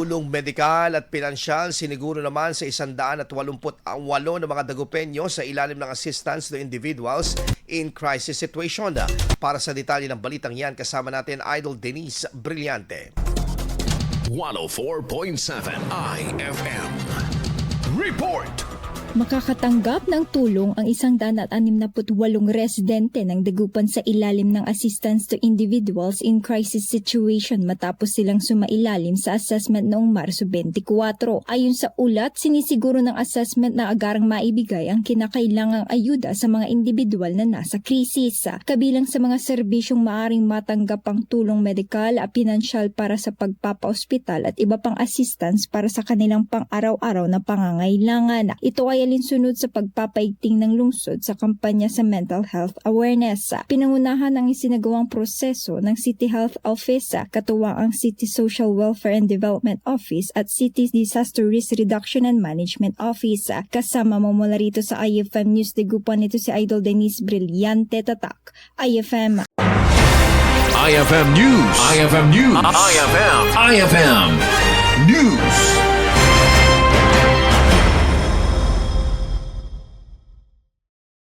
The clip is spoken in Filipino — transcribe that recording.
Tulong Medikal at Pinansyal, Siniguro naman sa 188 na mga Dagupeño sa ilalim ng assistance to individuals in crisis situation. Para sa detalye ng balitang yan, kasama natin Idol Denise Brillante. 104.7 IFM Report. Makakatanggap ng tulong ang 168 residente ng Dagupan sa ilalim ng Assistance to Individuals in Crisis Situation matapos silang sumailalim sa assessment noong Marso 24. Ayon sa ulat, sinisiguro ng assessment na agarang maibigay ang kinakailangang ayuda sa mga individual na nasa krisis. Kabilang sa mga serbisyong maaring matanggap ang tulong medikal, pinansyal para sa pagpapaospital at iba pang assistance para sa kanilang pang-araw-araw na pangangailangan. Ito ay alinsunod sa pagpapaigting ng lungsod sa kampanya sa mental health awareness. Pinangunahan ang isinagawang proseso ng City Health Office, katuwang ang City Social Welfare and Development Office at City Disaster Risk Reduction and Management Office. Kasama mo mula rito sa IFM News Dagupan, ito si Idol Denise Brillante, Tatak, IFM. IFM News. IFM News. IFM News.